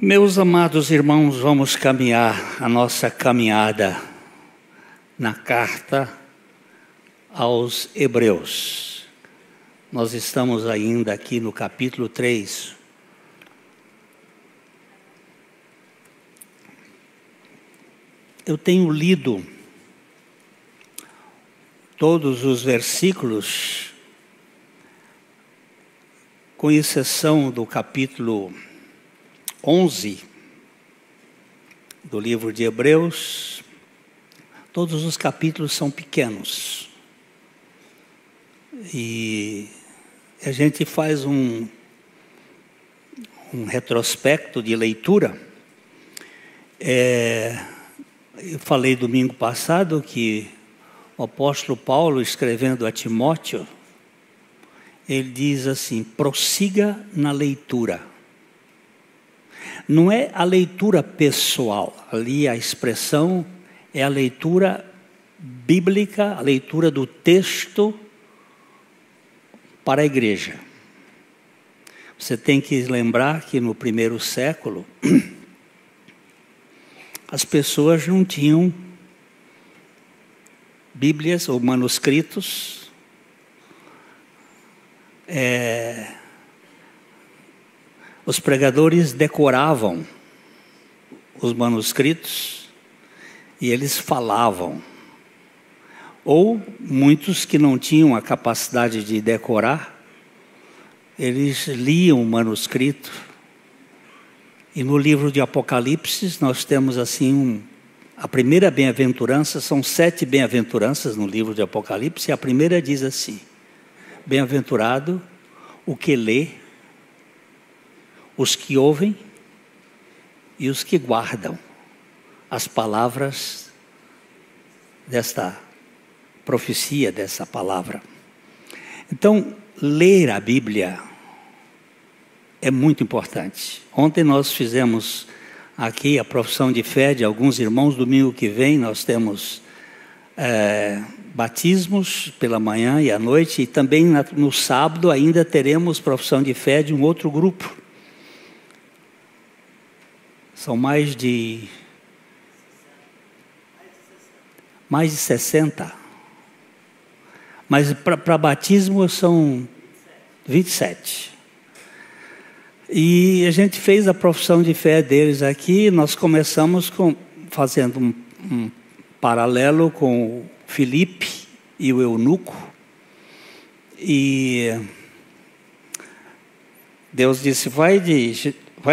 Meus amados irmãos, vamos caminhar a nossa caminhada na carta aos Hebreus. Nós estamos ainda aqui no capítulo 3. Eu tenho lido todos os versículos, com exceção do capítulo 11 do livro de Hebreus. Todos os capítulos são pequenos. E a gente faz um retrospecto de leitura. Eu falei domingo passado que o apóstolo Paulo, escrevendo a Timóteo, ele diz assim: prossiga na leitura. Não é a leitura pessoal, ali a expressão é a leitura bíblica, a leitura do texto para a igreja. Você tem que lembrar que no primeiro século, as pessoas não tinham Bíblias ou manuscritos. Os pregadores decoravam os manuscritos e eles falavam. Ou muitos que não tinham a capacidade de decorar, eles liam o manuscrito. E no livro de Apocalipse nós temos assim a primeira bem-aventurança. São 7 bem-aventuranças no livro de Apocalipse, e a primeira diz assim: bem-aventurado o que lê, os que ouvem e os que guardam as palavras desta profecia, dessa palavra. Então, ler a Bíblia é muito importante. Ontem nós fizemos aqui a profissão de fé de alguns irmãos. Domingo que vem nós temos batismos pela manhã e à noite, e também no sábado ainda teremos profissão de fé de um outro grupo. São mais de 60. Mas para batismo são 27. E a gente fez a profissão de fé deles aqui. Nós começamos fazendo um paralelo com o Filipe e o eunuco. E Deus disse: vai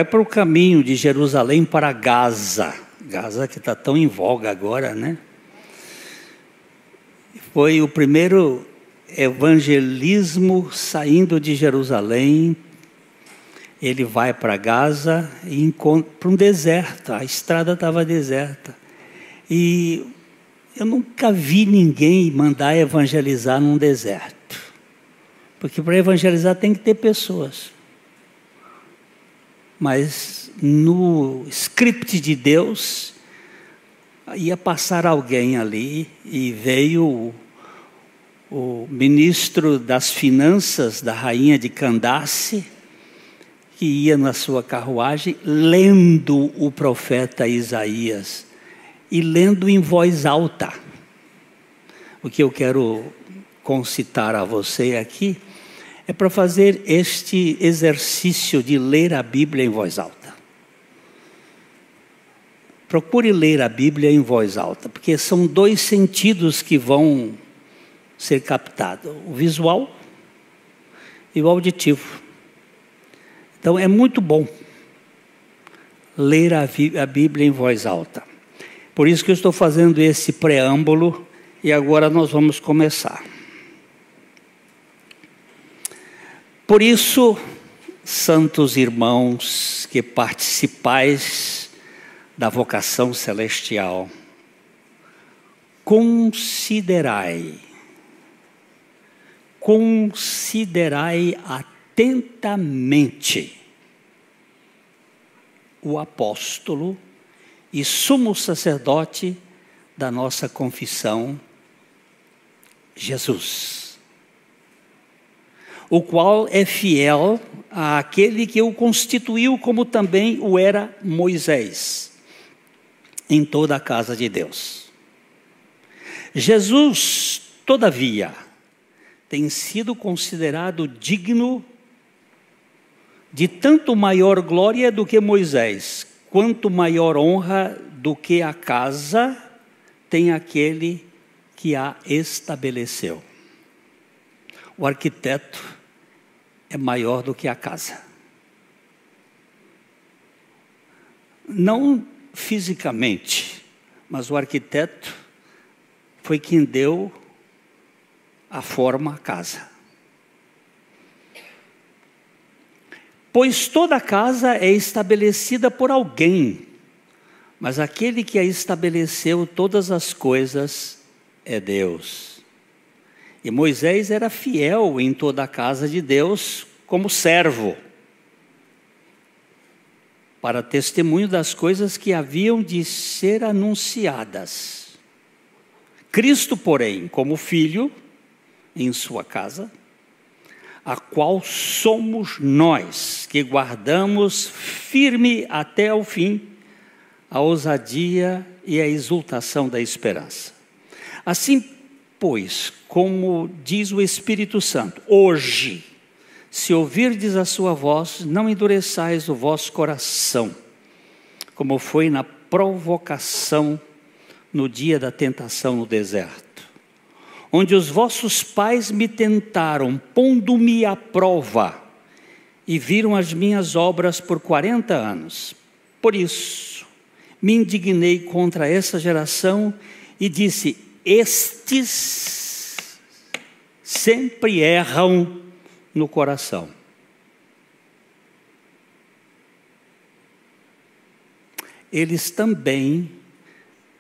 para o caminho de Jerusalém para Gaza. Gaza, que está tão em voga agora, né? Foi o primeiro evangelismo saindo de Jerusalém. Ele vai para Gaza e encontra um deserto. A estrada estava deserta. E eu nunca vi ninguém mandar evangelizar num deserto. Porque para evangelizar tem que ter pessoas. Mas no script de Deus, ia passar alguém ali, e veio o ministro das finanças da rainha de Candace, que ia na sua carruagem lendo o profeta Isaías, e lendo em voz alta. O que eu quero concitar a você aqui é para fazer este exercício de ler a Bíblia em voz alta. Procure ler a Bíblia em voz alta, porque são 2 sentidos que vão ser captados: o visual e o auditivo. Então é muito bom ler a Bíblia em voz alta. Por isso que eu estou fazendo esse preâmbulo, e agora nós vamos começar. Por isso, santos irmãos que participais da vocação celestial, considerai atentamente o apóstolo e sumo sacerdote da nossa confissão, Jesus, o qual é fiel àquele que o constituiu, como também o era Moisés, em toda a casa de Deus. Jesus, todavia, tem sido considerado digno de tanto maior glória do que Moisés, quanto maior honra do que a casa tem aquele que a estabeleceu. O arquiteto é maior do que a casa. Não fisicamente, mas o arquiteto foi quem deu a forma à casa. Pois toda casa é estabelecida por alguém, mas aquele que a estabeleceu todas as coisas é Deus. E Moisés era fiel em toda a casa de Deus como servo, para testemunho das coisas que haviam de ser anunciadas. Cristo, porém, como filho em sua casa, a qual somos nós, que guardamos firme até ao fim a ousadia e a exultação da esperança. Assim, pois, como diz o Espírito Santo, hoje, se ouvirdes a sua voz, não endureçais o vosso coração, como foi na provocação no dia da tentação no deserto, onde os vossos pais me tentaram, pondo-me à prova, e viram as minhas obras por 40 anos. Por isso, me indignei contra essa geração e disse: estes sempre erram no coração. Eles também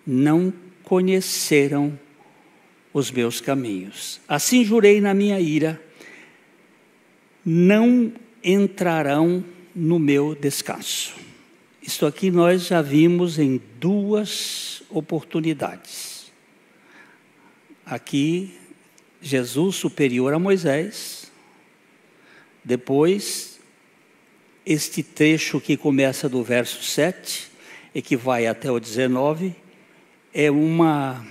não conheceram os meus caminhos. Assim jurei na minha ira, não entrarão no meu descanso. Isto aqui nós já vimos em duas oportunidades. Aqui, Jesus superior a Moisés. Depois, este trecho que começa do verso 7 e que vai até o 19, é uma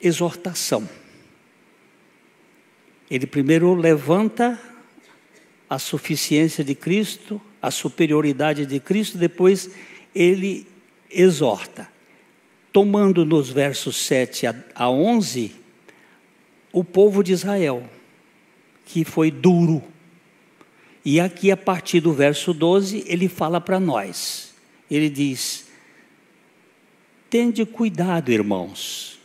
exortação. Ele primeiro levanta a suficiência de Cristo, a superioridade de Cristo, depois ele exorta. Tomando nos versos 7 a 11, o povo de Israel, que foi duro. E aqui, a partir do verso 12, ele fala para nós. Ele diz: tende cuidado, irmãos.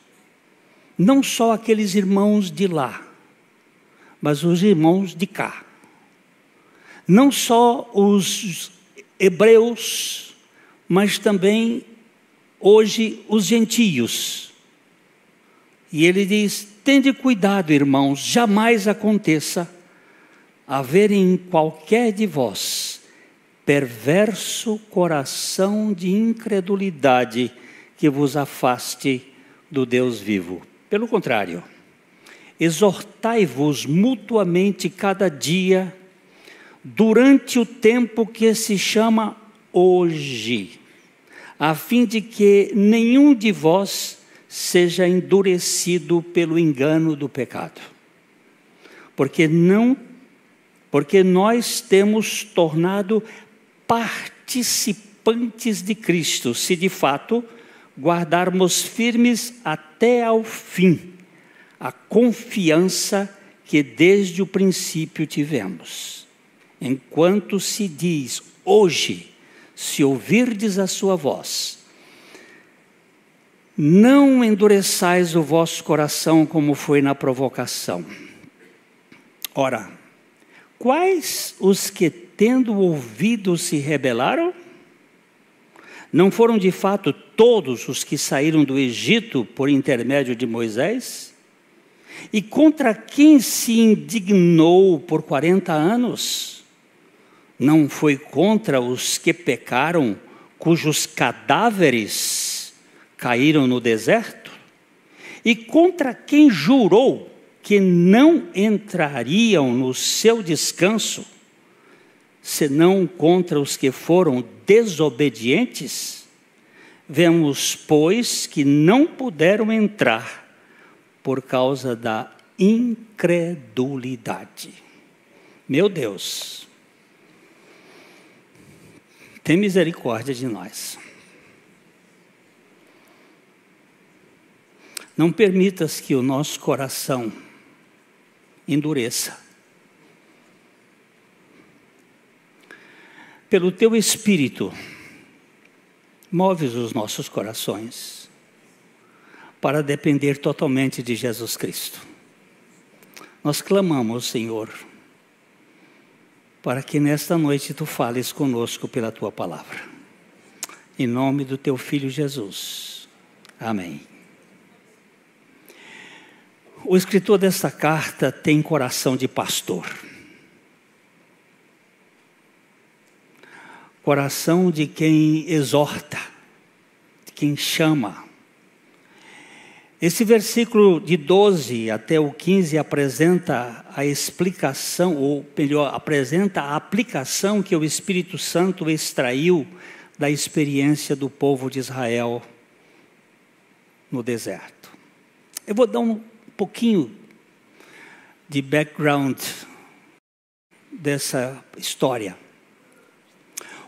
Não só aqueles irmãos de lá, mas os irmãos de cá. Não só os hebreus, mas também hoje os gentios. E ele diz: tende cuidado, irmãos, jamais aconteça haver em qualquer de vós perverso coração de incredulidade que vos afaste do Deus vivo. Pelo contrário, exortai-vos mutuamente cada dia, durante o tempo que se chama hoje, a fim de que nenhum de vós seja endurecido pelo engano do pecado. Porque nós temos tornado participantes de Cristo, se de fato guardarmos firmes até ao fim a confiança que desde o princípio tivemos. Enquanto se diz hoje, se ouvirdes a sua voz, não endureçais o vosso coração como foi na provocação. Ora, quais os que tendo ouvido se rebelaram? Não foram de fato todos os que saíram do Egito por intermédio de Moisés? E contra quem se indignou por 40 anos? Não foi contra os que pecaram, cujos cadáveres caíram no deserto? E contra quem jurou que não entrariam no seu descanso, senão contra os que foram desobedientes? Vemos, pois, que não puderam entrar por causa da incredulidade. Meu Deus, tem misericórdia de nós. Não permitas que o nosso coração endureça. Pelo teu Espírito, moves os nossos corações para depender totalmente de Jesus Cristo. Nós clamamos, Senhor, para que nesta noite Tu fales conosco pela Tua palavra. Em nome do Teu Filho Jesus. Amém. O escritor desta carta tem coração de pastor. Coração de quem exorta, de quem chama. Esse versículo de 12 até o 15 apresenta a explicação, ou melhor, apresenta a aplicação que o Espírito Santo extraiu da experiência do povo de Israel no deserto. Eu vou dar um pouquinho de background dessa história.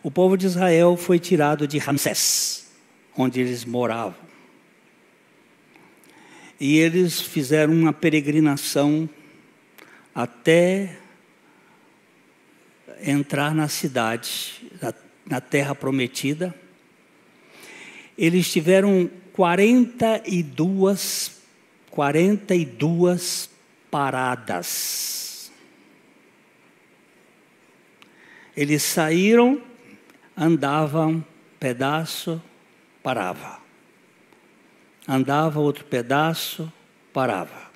O povo de Israel foi tirado de Ramsés, onde eles moravam. E eles fizeram uma peregrinação até entrar na cidade, na terra prometida. Eles tiveram 42 paradas. Eles saíram, andavam pedaço, parava. Andava outro pedaço, parava.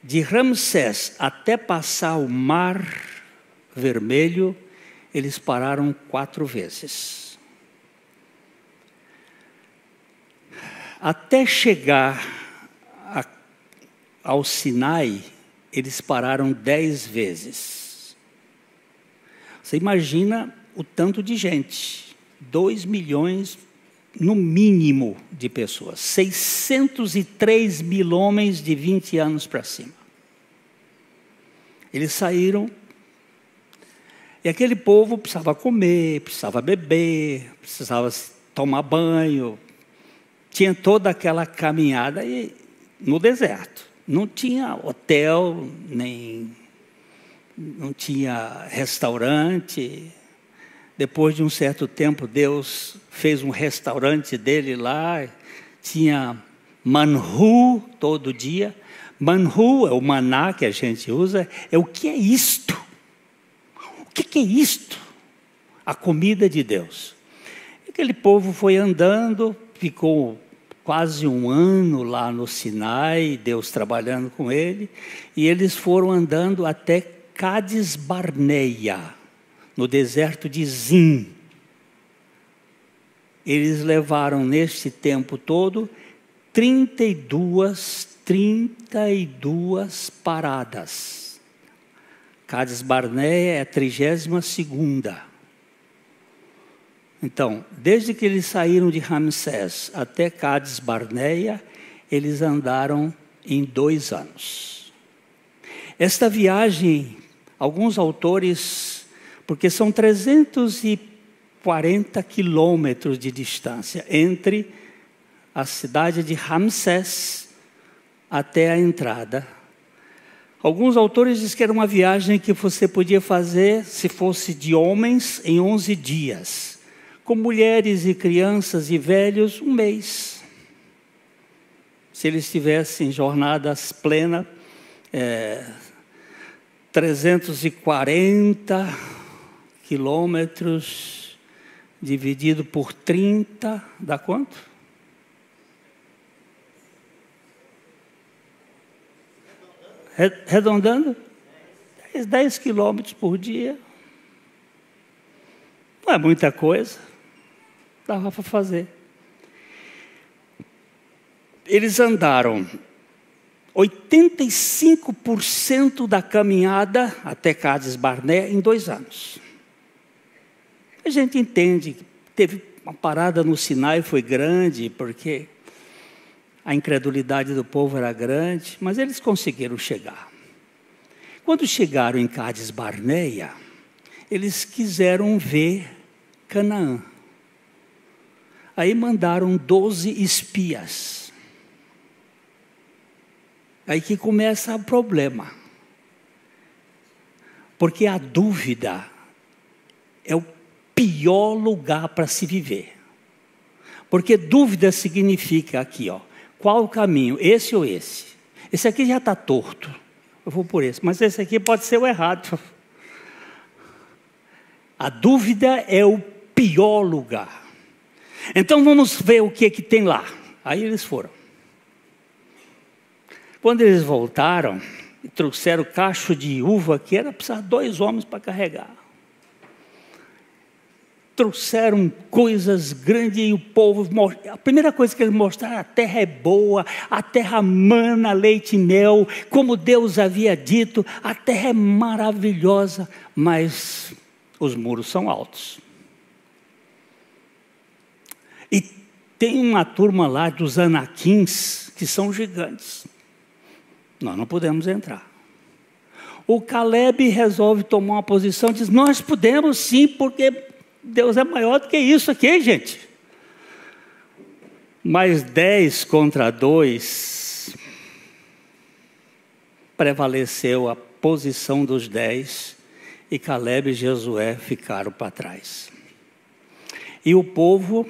De Ramsés até passar o Mar Vermelho, eles pararam 4 vezes. Até chegar ao Sinai, eles pararam 10 vezes. Você imagina o tanto de gente, 2 milhões no mínimo de pessoas, 603 mil homens de 20 anos para cima. Eles saíram, e aquele povo precisava comer, precisava beber, precisava tomar banho, tinha toda aquela caminhada no deserto. Não tinha hotel, não tinha restaurante. Depois de um certo tempo, Deus fez um restaurante dele lá, tinha manhu todo dia. Manhu é o maná que a gente usa, é o que é isto? O que é isto? A comida de Deus. Aquele povo foi andando, ficou quase 1 ano lá no Sinai, Deus trabalhando com ele, e eles foram andando até Cades Barneia, no deserto de Zin. Eles levaram neste tempo todo 32 paradas. Cades Barneia é a 32ª. Então, desde que eles saíram de Ramsés até Cades Barneia, eles andaram em 2 anos. Esta viagem, alguns autores, porque são 340 quilômetros de distância entre a cidade de Ramsés até a entrada. Alguns autores dizem que era uma viagem que você podia fazer, se fosse de homens, em 11 dias. Com mulheres e crianças e velhos, 1 mês. Se eles tivessem jornadas plenas, 340 quilômetros dividido por 30, dá quanto? Redondando? 10 quilômetros por dia. Não é muita coisa. Dava para fazer. Eles andaram 85% da caminhada até Cádiz Barnea em 2 anos. A gente entende que teve uma parada no Sinai, foi grande, porque a incredulidade do povo era grande, mas eles conseguiram chegar. Quando chegaram em Cádiz Barnea, eles quiseram ver Canaã. Aí mandaram 12 espias. Aí que começa o problema. Porque a dúvida é o pior lugar para se viver. Porque dúvida significa aqui, ó, qual o caminho, esse ou esse? Esse aqui já está torto, eu vou por esse, mas esse aqui pode ser o errado. A dúvida é o pior lugar. Então vamos ver o que tem lá. Aí eles foram. Quando eles voltaram, trouxeram cacho de uva que era precisar 2 homens para carregar. Trouxeram coisas grandes e o povo... A primeira coisa que eles mostraram, a terra é boa, a terra mana leite e mel, como Deus havia dito, a terra é maravilhosa, mas os muros são altos. E tem uma turma lá dos anaquins que são gigantes. Nós não podemos entrar. O Caleb resolve tomar uma posição e diz, nós podemos sim, porque Deus é maior do que isso aqui, gente. Mas 10 contra 2, prevaleceu a posição dos 10, e Caleb e Josué ficaram para trás. E o povo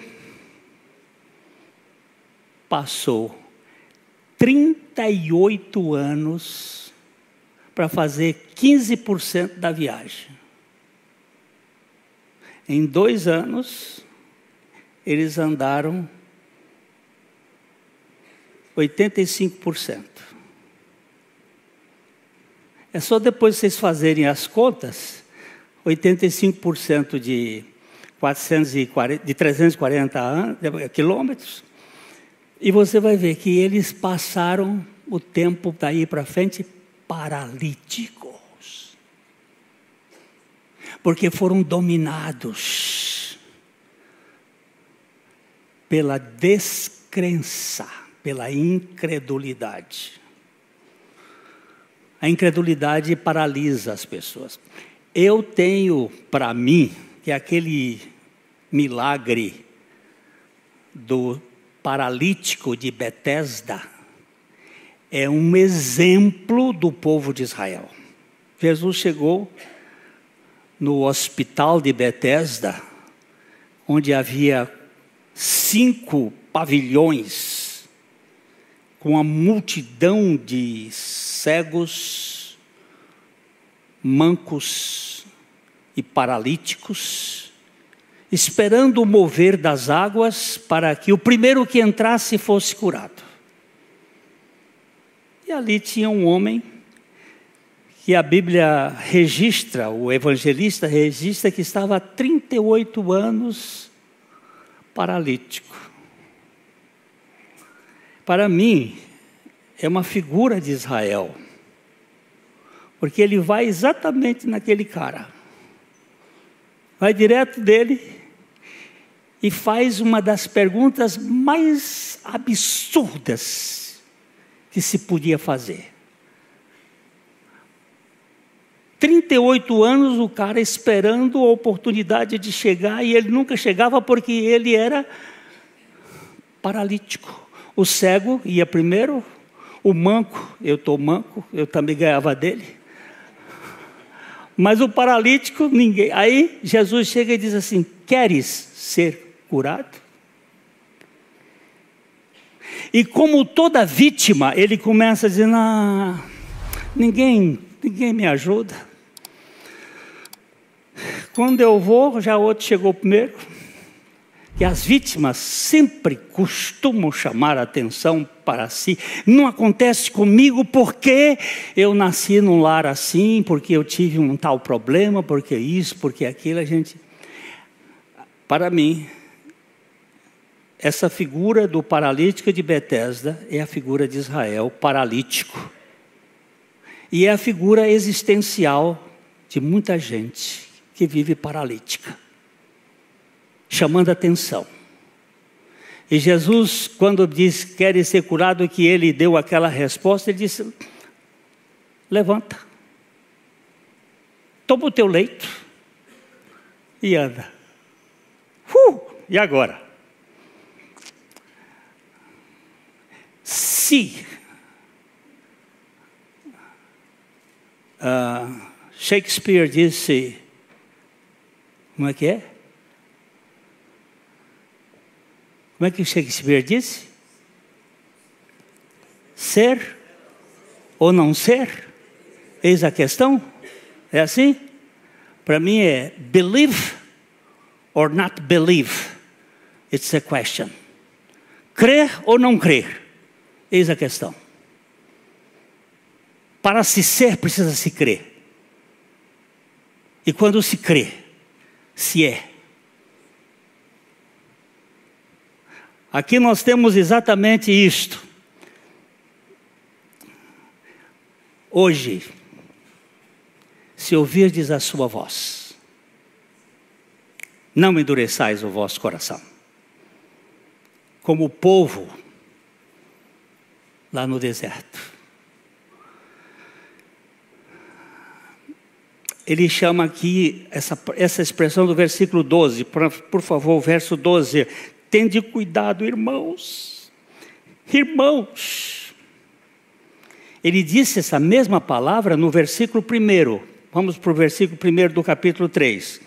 passou 38 anos para fazer 15% da viagem. Em 2 anos, eles andaram 85%. É só depois vocês fazerem as contas, 85% de 340 quilômetros, e você vai ver que eles passaram o tempo daí para frente paralíticos. Porque foram dominados pela descrença, pela incredulidade. A incredulidade paralisa as pessoas. Eu tenho para mim que aquele milagre do paralítico de Betesda é um exemplo do povo de Israel. Jesus chegou no hospital de Betesda, onde havia 5 pavilhões, com uma multidão de cegos, mancos e paralíticos, esperando o mover das águas para que o primeiro que entrasse fosse curado. E ali tinha um homem que a Bíblia registra, o evangelista registra que estava há 38 anos paralítico. Para mim, é uma figura de Israel, porque ele vai exatamente naquele cara, vai direto dele e faz uma das perguntas mais absurdas que se podia fazer. 38 anos o cara esperando a oportunidade de chegar, e ele nunca chegava porque ele era paralítico. O cego ia primeiro, o manco, eu estou manco, eu também ganhava dele. Mas o paralítico, ninguém. Aí Jesus chega e diz assim, queres ser curado? E como toda vítima, ele começa a dizer, ninguém me ajuda. Quando eu vou, já outro chegou primeiro. Que as vítimas sempre costumam chamar a atenção para si. Não acontece comigo porque eu nasci num lar assim, porque eu tive um tal problema, porque isso, porque aquilo. Para mim, essa figura do paralítico de Betesda é a figura de Israel, paralítico. E é a figura existencial de muita gente que vive paralítica, chamando atenção. E Jesus, quando diz que quer ser curado, que ele deu aquela resposta, ele disse: levanta, toma o teu leito e anda. E agora? Se Shakespeare disse, como é que é? Como é que Shakespeare disse? Ser ou não ser? Eis a questão. É assim? Para mim é believe or not believe. It's a question. Crer ou não crer? Eis a questão. Para se ser, precisa se crer. E quando se crê, se é. Aqui nós temos exatamente isto. Hoje, se ouvirdes a sua voz, não endureçais o vosso coração. Como o povo lá no deserto. Ele chama aqui, essa expressão do versículo 12, por favor, verso 12. Tende cuidado, irmãos. Irmãos. Ele disse essa mesma palavra no versículo 1. Vamos para o versículo 1 do capítulo 3.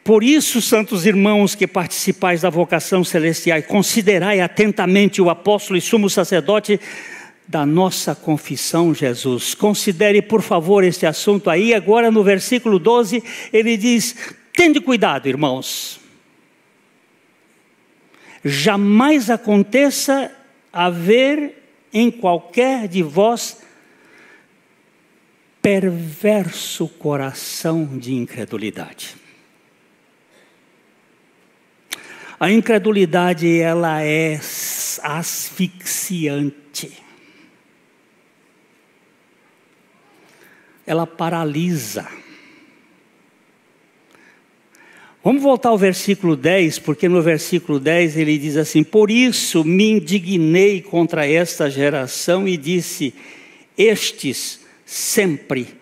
Por isso, santos irmãos que participais da vocação celestial, considerai atentamente o apóstolo e sumo sacerdote da nossa confissão, Jesus. Considere, por favor, este assunto aí. Agora, no versículo 12, ele diz: tende cuidado, irmãos. Jamais aconteça haver em qualquer de vós perverso coração de incredulidade. A incredulidade, ela é asfixiante. Ela paralisa. Vamos voltar ao versículo 10, porque no versículo 10 ele diz assim: por isso me indignei contra esta geração e disse: estes sempre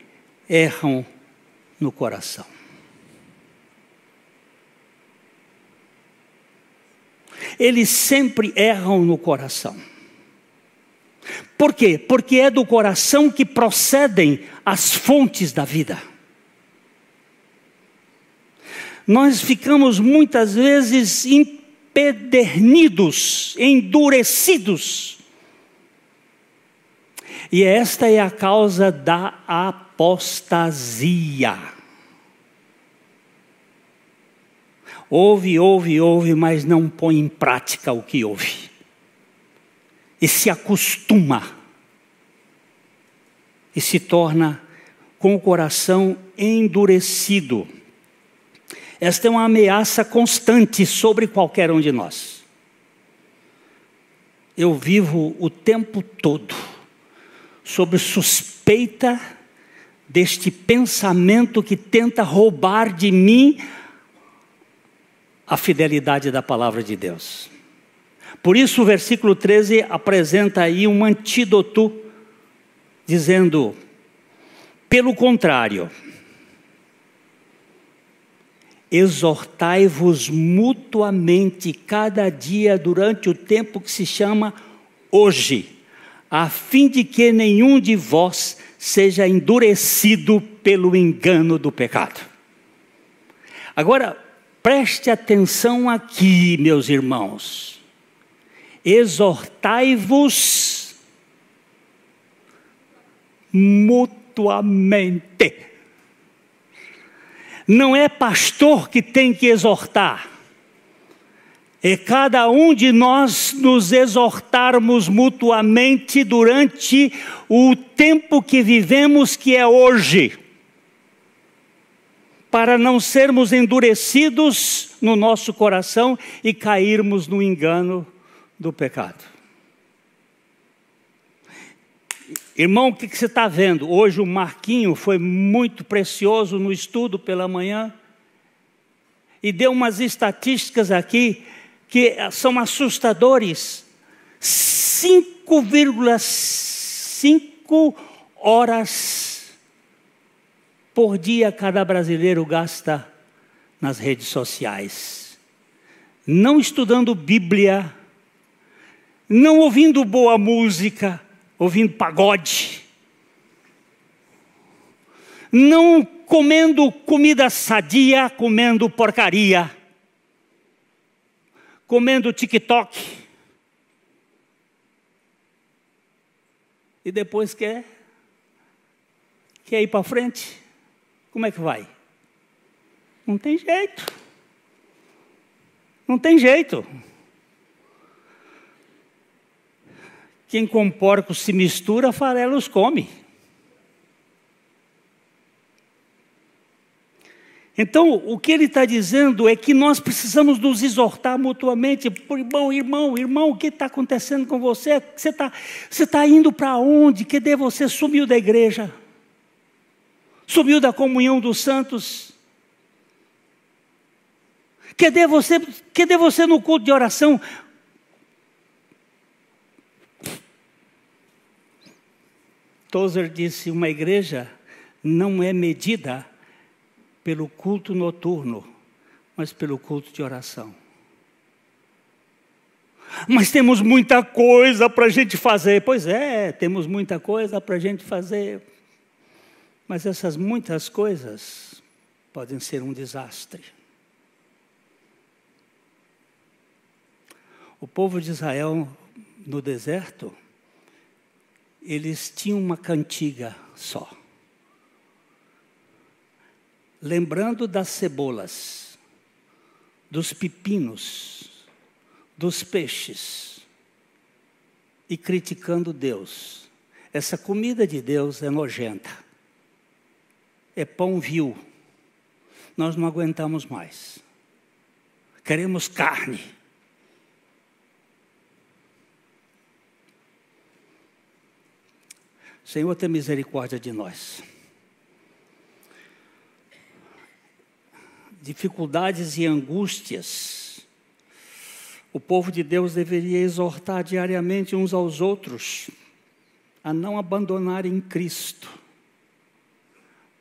erram no coração. Eles sempre erram no coração. Por quê? Porque é do coração que procedem as fontes da vida. Nós ficamos muitas vezes empedernidos, endurecidos. E esta é a causa da apostasia. Ouve, mas não põe em prática o que ouve. E se acostuma. E se torna com o coração endurecido. Esta é uma ameaça constante sobre qualquer um de nós. Eu vivo o tempo todo sob suspeita deste pensamento que tenta roubar de mim a fidelidade da palavra de Deus. Por isso o versículo 13 apresenta aí um antídoto, dizendo: pelo contrário, exortai-vos mutuamente cada dia durante o tempo que se chama hoje, a fim de que nenhum de vós seja endurecido pelo engano do pecado. Agora, preste atenção aqui, meus irmãos. Exortai-vos mutuamente. Não é pastor que tem que exortar. É cada um de nós nos exortarmos mutuamente durante o tempo que vivemos, que é hoje. para não sermos endurecidos no nosso coração e cairmos no engano do pecado. Irmão, o que você está vendo? Hoje o Marquinho foi muito precioso no estudo pela manhã e deu umas estatísticas aqui que são assustadores. 5,5 horas por dia cada brasileiro gasta nas redes sociais. Não estudando Bíblia, não ouvindo boa música, ouvindo pagode, não comendo comida sadia, comendo porcaria, comendo TikTok, e depois quer ir para frente. Como é que vai? Não tem jeito. Não tem jeito. Quem com porcos se mistura, farelos come. Então, o que ele está dizendo é que nós precisamos nos exortar mutuamente. Irmão, o que está acontecendo com você? Você está indo para onde? Cadê você? Sumiu da igreja? Sumiu da comunhão dos santos? Cadê você no culto de oração? Tozer disse, uma igreja não é medida pelo culto noturno, mas pelo culto de oração. Mas temos muita coisa para a gente fazer. Pois é, temos muita coisa para a gente fazer. Mas essas muitas coisas podem ser um desastre. O povo de Israel no deserto, eles tinham uma cantiga só. Lembrando das cebolas, dos pepinos, dos peixes, e criticando Deus. Essa comida de Deus é nojenta. É pão vil. Nós não aguentamos mais. Queremos carne. Senhor, tenha misericórdia de nós. Dificuldades e angústias. O povo de Deus deveria exortar diariamente uns aos outros a não abandonarem Cristo.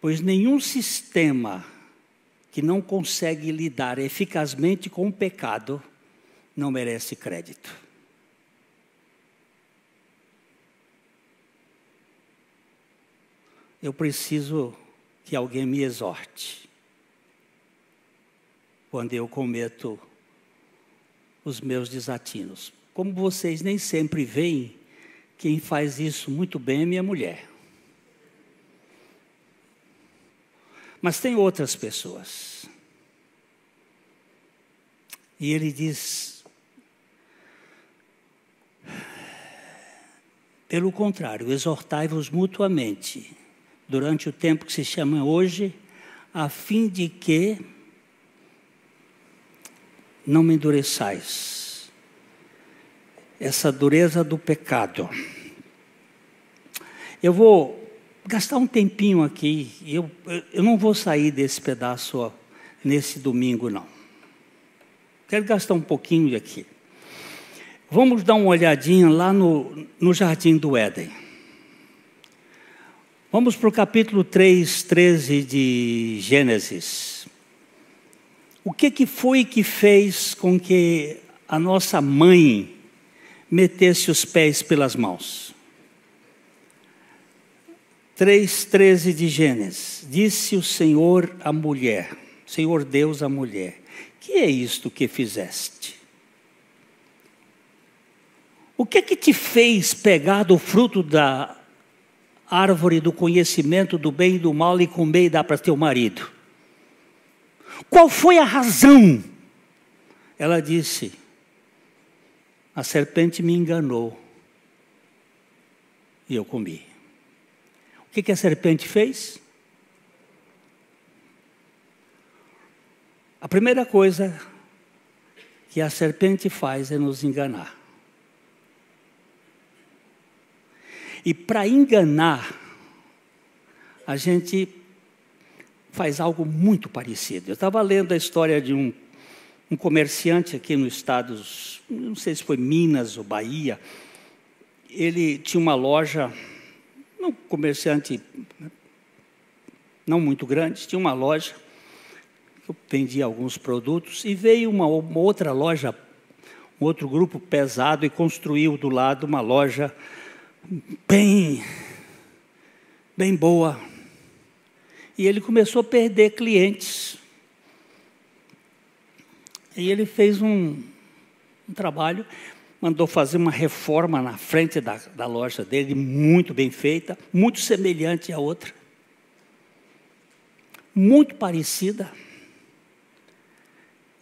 Pois nenhum sistema que não consegue lidar eficazmente com o pecado não merece crédito. Eu preciso que alguém me exorte quando eu cometo os meus desatinos. Como vocês nem sempre veem, quem faz isso muito bem é minha mulher. Mas tem outras pessoas. E ele diz, pelo contrário, exortai-vos mutuamente, durante o tempo que se chama hoje, a fim de que não me endureçais. Essa dureza do pecado. Eu vou gastar um tempinho aqui, eu não vou sair desse pedaço nesse domingo, não. Quero gastar um pouquinho aqui. Vamos dar uma olhadinha lá no Jardim do Éden. Vamos para o capítulo 3, 13 de Gênesis. O que foi que fez com que a nossa mãe metesse os pés pelas mãos? 3:13 de Gênesis. Disse o Senhor à mulher, Senhor Deus à mulher, que é isto que fizeste? O que te fez pegar do fruto da árvore do conhecimento do bem e do mal e comer e dar para teu marido? Qual foi a razão? Ela disse, a serpente me enganou e eu comi. O que a serpente fez? A primeira coisa que a serpente faz é nos enganar. E para enganar, a gente faz algo muito parecido. Eu estava lendo a história de um comerciante aqui nos Estados, não sei se foi Minas ou Bahia. Ele tinha uma loja, um comerciante não muito grande, tinha uma loja, eu vendia alguns produtos, e veio uma outra loja, um outro grupo pesado, e construiu do lado uma loja bem boa. E ele começou a perder clientes. E ele fez um trabalho, mandou fazer uma reforma na frente da loja dele, muito bem feita, muito semelhante à outra, muito parecida.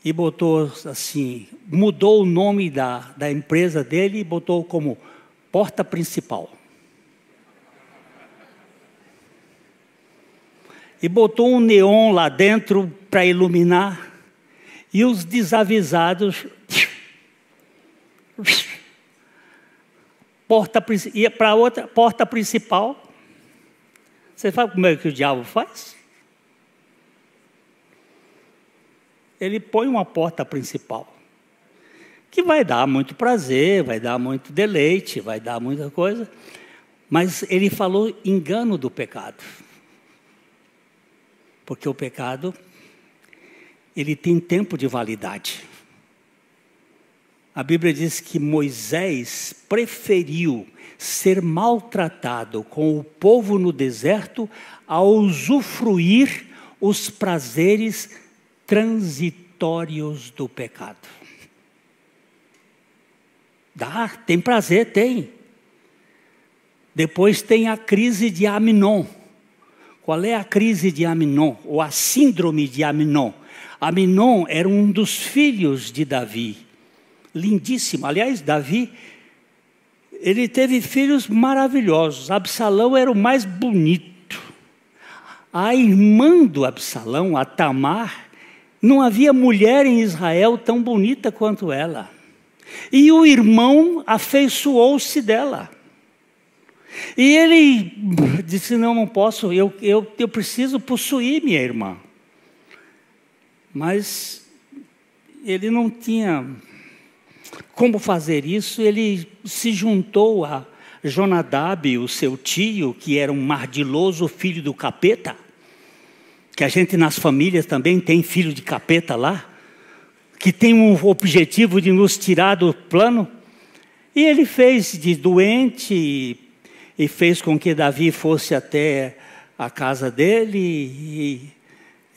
E botou assim, mudou o nome da empresa dele e botou como porta principal. E botou um neon lá dentro para iluminar. E os desavisados ia para outra porta principal. Você sabe como é que o diabo faz? Ele põe uma porta principal, que vai dar muito prazer, vai dar muito deleite, vai dar muita coisa, mas ele falou engano do pecado. Porque o pecado, ele tem tempo de validade. A Bíblia diz que Moisés preferiu ser maltratado com o povo no deserto a usufruir os prazeres transitórios do pecado. Tem prazer, tem. Depois tem a crise de Aminon. Qual é a crise de Aminon? Ou a síndrome de Aminon? Aminon era um dos filhos de Davi. Lindíssimo. Aliás, Davi, ele teve filhos maravilhosos. Absalão era o mais bonito. A irmã do Absalão, a Tamar, não havia mulher em Israel tão bonita quanto ela. E o irmão afeiçoou-se dela. E ele disse, não posso, eu preciso possuir minha irmã. Mas ele não tinha como fazer isso. Ele se juntou a Jonadab, o seu tio, que era um ardiloso filho do capeta, que a gente nas famílias também tem filho de capeta lá, que tem um objetivo de nos tirar do plano. E ele fez de doente e fez com que Davi fosse até a casa dele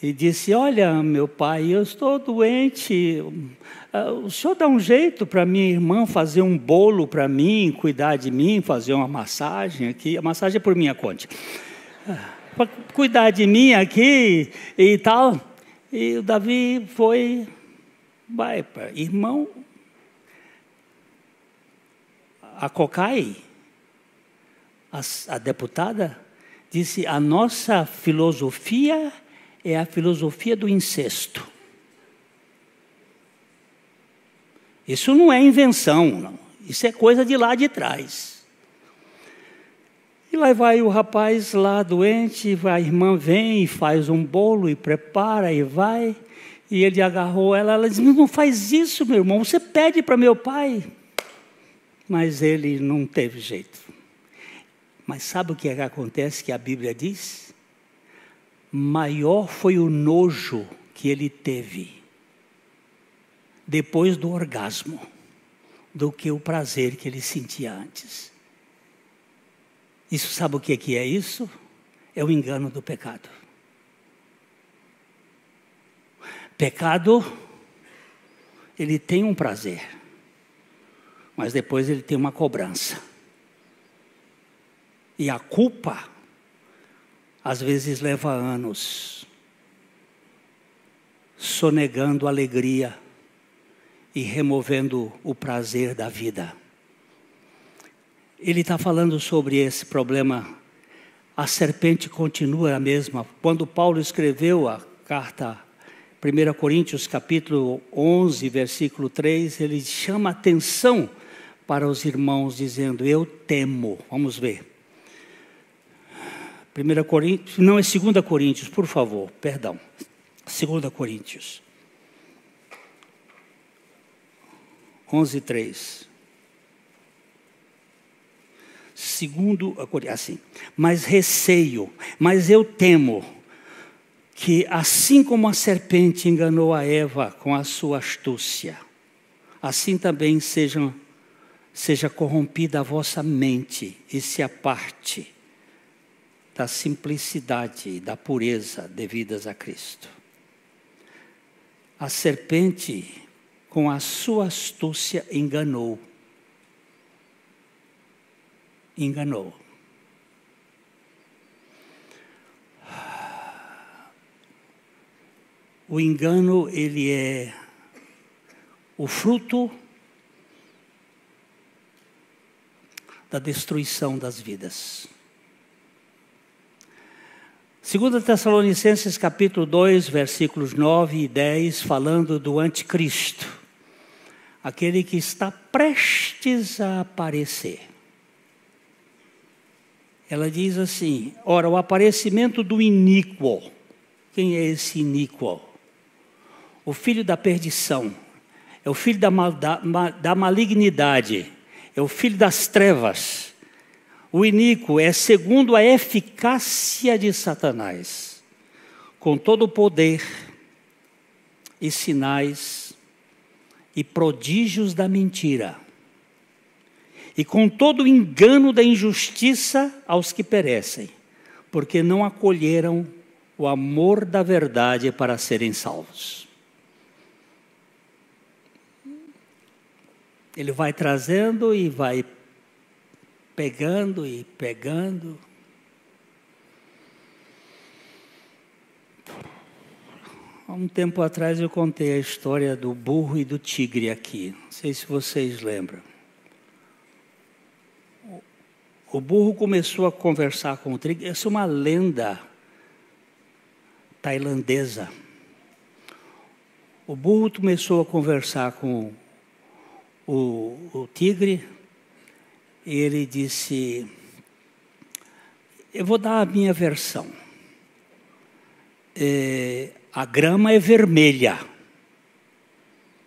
e disse, olha, meu pai, eu estou doente, o senhor dá um jeito para minha irmã fazer um bolo para mim, cuidar de mim, fazer uma massagem aqui, a massagem é por minha conta, para cuidar de mim aqui e tal. E o Davi vai para irmão, a Cocai, a deputada, disse, a nossa filosofia é a filosofia do incesto. Isso não é invenção, não. Isso é coisa de lá de trás. E lá vai o rapaz lá doente, a irmã vem e faz um bolo e prepara e vai. E ele agarrou ela disse, não faz isso, meu irmão, você pede para meu pai. Mas ele não teve jeito. Mas sabe o que é que acontece que a Bíblia diz? Maior foi o nojo que ele teve depois do orgasmo do que o prazer que ele sentia antes. Isso sabe o que é isso? É o engano do pecado. Pecado, ele tem um prazer, mas depois ele tem uma cobrança. E a culpa, às vezes leva anos, sonegando a alegria e removendo o prazer da vida. Ele está falando sobre esse problema. A serpente continua a mesma. Quando Paulo escreveu a carta 1 Coríntios capítulo 11, versículo 3, ele chama atenção para os irmãos, dizendo, eu temo. Vamos ver. 1 Coríntios, não, é 2 Coríntios, por favor, perdão. 2 Coríntios 11, 3. Assim, mas eu temo que assim como a serpente enganou a Eva com a sua astúcia, assim também seja corrompida a vossa mente e se aparte da simplicidade e da pureza devidas a Cristo. A serpente, com a sua astúcia, enganou. O engano, ele é o fruto da destruição das vidas. 2 Tessalonicenses capítulo 2, versículos 9 e 10, falando do anticristo, aquele que está prestes a aparecer. Ela diz assim, ora, o aparecimento do iníquo. Quem é esse iníquo? O filho da perdição, é o filho da malignidade, é o filho das trevas. O iníquo é segundo a eficácia de Satanás, com todo o poder e sinais e prodígios da mentira, e com todo o engano da injustiça aos que perecem, porque não acolheram o amor da verdade para serem salvos. Ele vai trazendo e vai pegando e pegando. Há um tempo atrás eu contei a história do burro e do tigre aqui. Não sei se vocês lembram. O burro começou a conversar com o tigre. Essa é uma lenda tailandesa. O burro começou a conversar com o tigre. E ele disse, eu vou dar a minha versão. A grama é vermelha.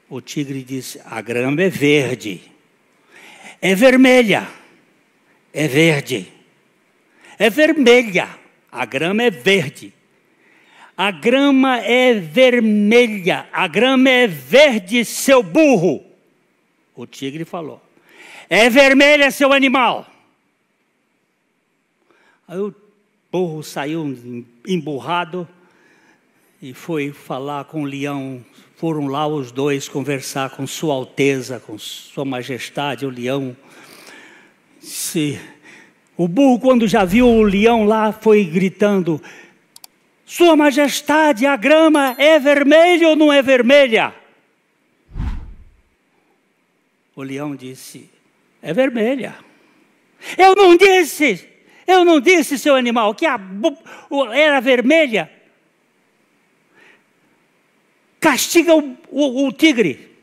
O tigre disse, a grama é verde. É vermelha. É verde. É vermelha. A grama é verde. A grama é vermelha. A grama é verde, seu burro. O tigre falou. É vermelha, seu animal. Aí o burro saiu emburrado e foi falar com o leão. Foram lá os dois conversar com sua alteza, com sua majestade, o leão. O burro, quando já viu o leão lá, foi gritando, sua majestade, a grama é vermelha ou não é vermelha? O leão disse, é vermelha. Eu não disse, seu animal, que era vermelha. Castiga o tigre.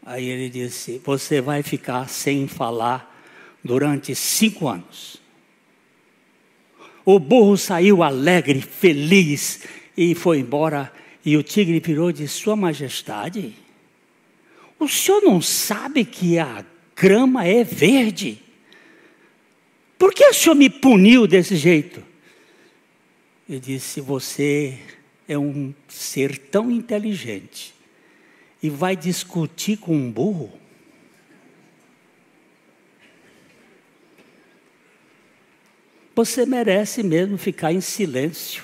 Aí ele disse, você vai ficar sem falar durante 5 anos. O burro saiu alegre, feliz, e foi embora. E o tigre virou e disse, sua majestade, o senhor não sabe que a grama é verde? Por que o senhor me puniu desse jeito? Ele disse, você é um ser tão inteligente e vai discutir com um burro? Você merece mesmo ficar em silêncio.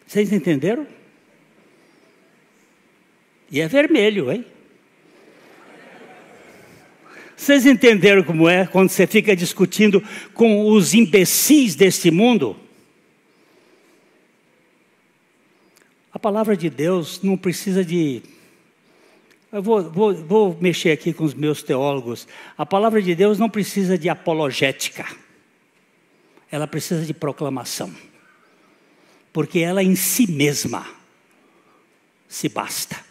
Vocês entenderam? E é vermelho, hein? Vocês entenderam como é quando você fica discutindo com os imbecis deste mundo? A palavra de Deus não precisa de... Eu vou mexer aqui com os meus teólogos. A palavra de Deus não precisa de apologética. Ela precisa de proclamação. porque ela em si mesma se basta.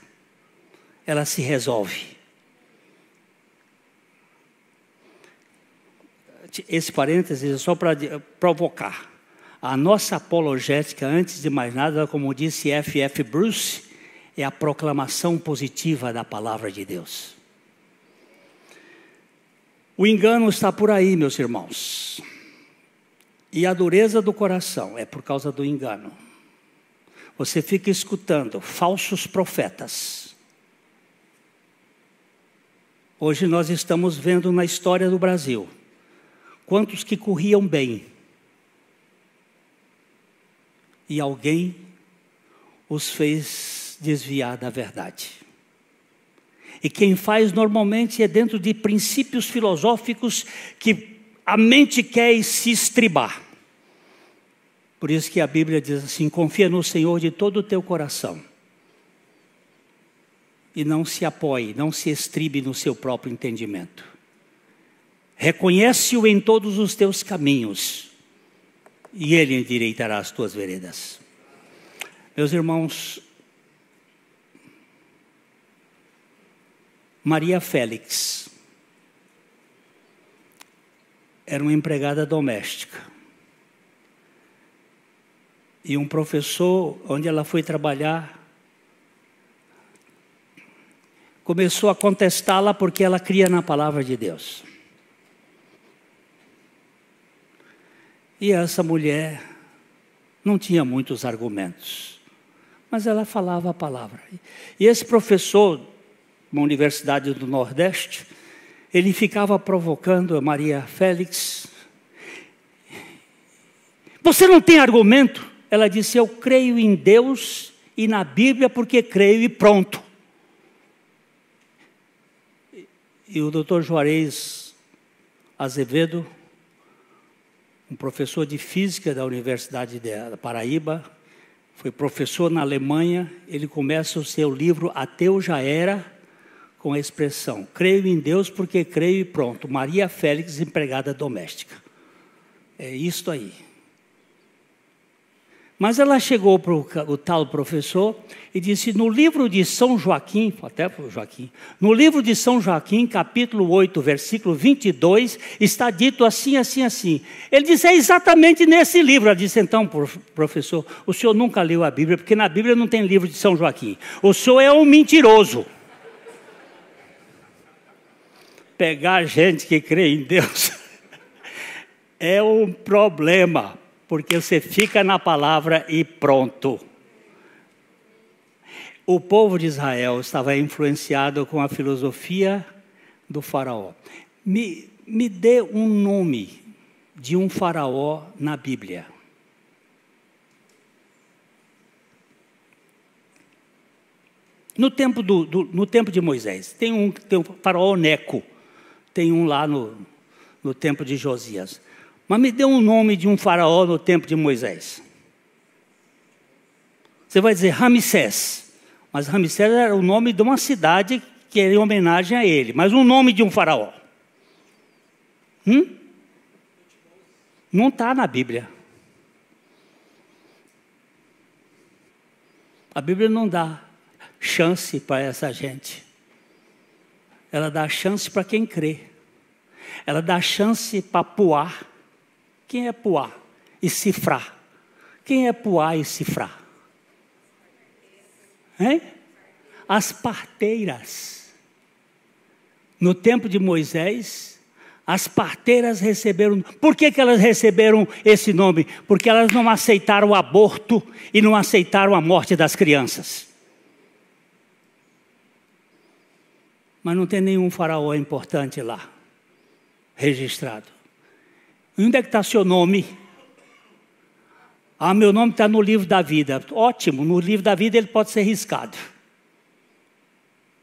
Ela se resolve. Esse parênteses é só para provocar. A nossa apologética, antes de mais nada, como disse F.F. Bruce, é a proclamação positiva da palavra de Deus. O engano está por aí, meus irmãos. E a dureza do coração é por causa do engano. Você fica escutando falsos profetas. Hoje nós estamos vendo na história do Brasil quantos que corriam bem e alguém os fez desviar da verdade. E quem faz normalmente é dentro de princípios filosóficos que a mente quer se estribar. Por isso que a Bíblia diz assim: confia no Senhor de todo o teu coração. E não se apoie, não se estribe no seu próprio entendimento. Reconhece-o em todos os teus caminhos, e Ele endireitará as tuas veredas. Meus irmãos, Maria Félix era uma empregada doméstica. E um professor, onde ela foi trabalhar, começou a contestá-la porque ela cria na palavra de Deus. E essa mulher não tinha muitos argumentos, mas ela falava a palavra. E esse professor, uma universidade do Nordeste, ele ficava provocando a Maria Félix. Você não tem argumento? Ela disse: eu creio em Deus e na Bíblia porque creio e pronto. E o doutor Juarez Azevedo, um professor de física da Universidade da Paraíba, foi professor na Alemanha. Ele começa o seu livro Ateu Já Era, com a expressão: creio em Deus porque creio e pronto. Maria Félix, empregada doméstica. É isto aí. Mas ela chegou para o tal professor e disse: no livro de São Joaquim, até para o Joaquim, no livro de São Joaquim, capítulo 8, versículo 22, está dito assim, assim, assim. Ele disse: é exatamente nesse livro. Ela disse: então, professor, o senhor nunca leu a Bíblia, porque na Bíblia não tem livro de São Joaquim. O senhor é um mentiroso. Pegar gente que crê em Deus é um problema. Porque você fica na palavra e pronto. O povo de Israel estava influenciado com a filosofia do faraó. Me dê um nome de um faraó na Bíblia. No tempo de Moisés, tem um faraó Neco. Tem um lá no tempo de Josias. Mas me dê um nome de um faraó no tempo de Moisés. Você vai dizer Ramsés. Mas Ramsés era o nome de uma cidade que era em homenagem a ele. Mas um nome de um faraó. Não está na Bíblia. A Bíblia não dá chance para essa gente. Ela dá chance para quem crê. Ela dá chance para Puá. Quem é Puá e Cifrá? Quem é Puá e Cifrá? Hein? As parteiras. No tempo de Moisés, as parteiras receberam... Por que elas receberam esse nome? Porque elas não aceitaram o aborto e não aceitaram a morte das crianças. Mas não tem nenhum faraó importante lá, registrado. Onde é que está seu nome? Ah, meu nome está no livro da vida. Ótimo, no livro da vida ele pode ser riscado.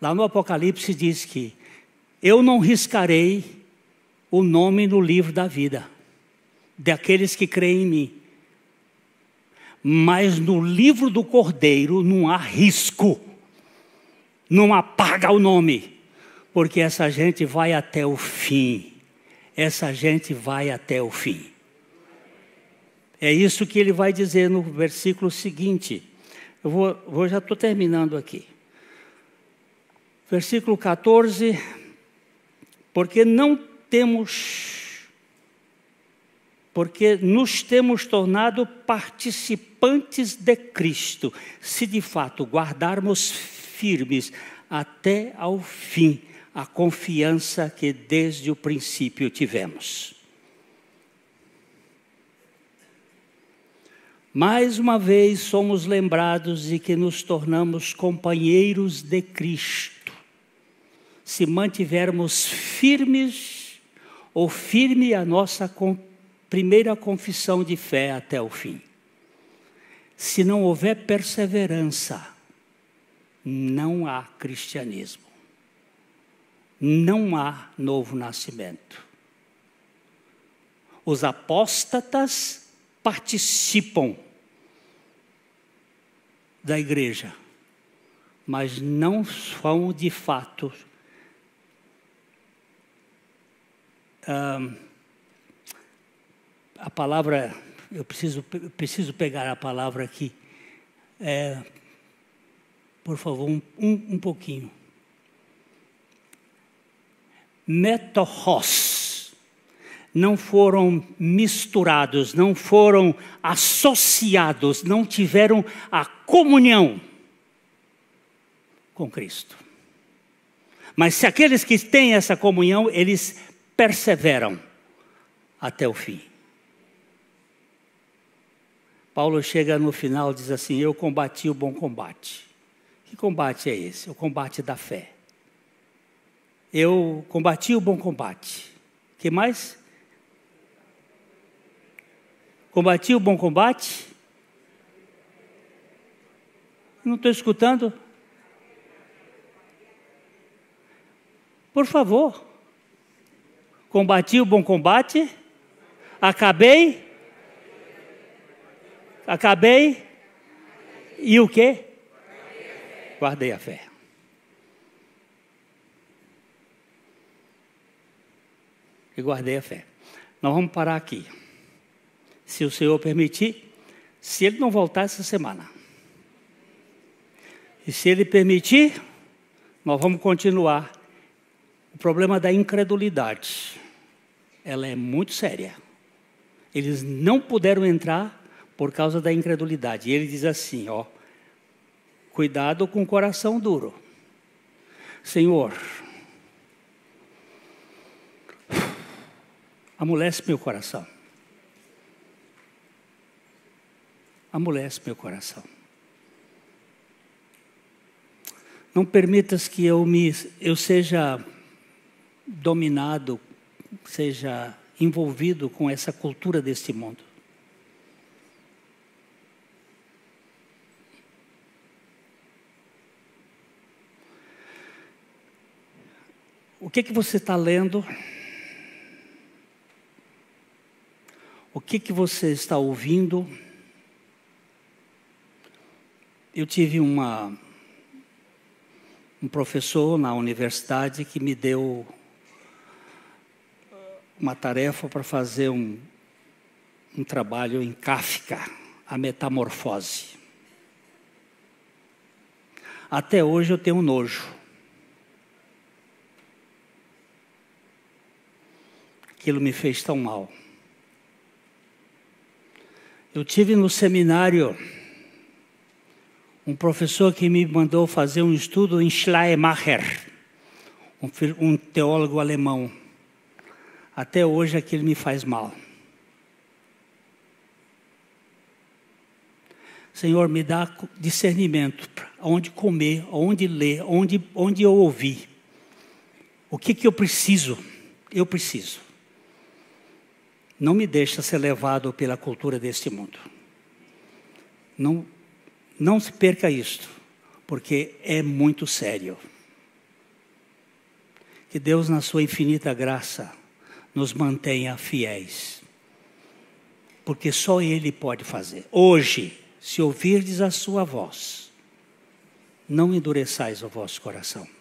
Lá no Apocalipse diz que eu não riscarei o nome no livro da vida daqueles que creem em mim. Mas no livro do Cordeiro não há risco. Não apaga o nome. Porque essa gente vai até o fim. Essa gente vai até o fim. É isso que ele vai dizer no versículo seguinte. Já estou terminando aqui. Versículo 14. Porque nos temos tornado participantes de Cristo, se de fato guardarmos firmes até ao fim a confiança que desde o princípio tivemos. Mais uma vez somos lembrados de que nos tornamos companheiros de Cristo, se mantivermos firmes ou firme a nossa primeira confissão de fé até o fim. Se não houver perseverança, não há cristianismo. Não há novo nascimento. Os apóstatas participam da igreja, mas não são de fato a palavra, eu preciso pegar a palavra aqui, por favor, um pouquinho. Metorros, não foram misturados, não foram associados, não tiveram a comunhão com Cristo. Mas se aqueles que têm essa comunhão, eles perseveram até o fim. Paulo chega no final e diz assim: eu combati o bom combate. Que combate é esse? O combate da fé. Eu combati o bom combate. O que mais? Combati o bom combate? Não estou escutando? Por favor. Combati o bom combate? Acabei? E o quê? Guardei a fé. E guardei a fé. Nós vamos parar aqui. Se o Senhor permitir, se Ele não voltar essa semana. E se Ele permitir, nós vamos continuar. O problema da incredulidade, ela é muito séria. Eles não puderam entrar por causa da incredulidade. E ele diz assim, cuidado com o coração duro. Senhor, amolece meu coração. Amolece meu coração. Não permitas que eu seja dominado, seja envolvido com essa cultura deste mundo. O que você está lendo? O que você está ouvindo? Eu tive um professor na universidade que me deu uma tarefa para fazer um trabalho em Kafka, a metamorfose. Até hoje eu tenho nojo. Aquilo me fez tão mal. Eu tive no seminário um professor que me mandou fazer um estudo em Schleiermacher, um teólogo alemão. Até hoje aquilo me faz mal. Senhor, me dá discernimento onde comer, onde ler, onde eu ouvir. O que eu preciso? Eu preciso. Não me deixa ser levado pela cultura deste mundo. Não se perca isto, porque é muito sério. Que Deus, na sua infinita graça, nos mantenha fiéis. Porque só Ele pode fazer. Hoje, se ouvirdes a sua voz, não endureçais o vosso coração.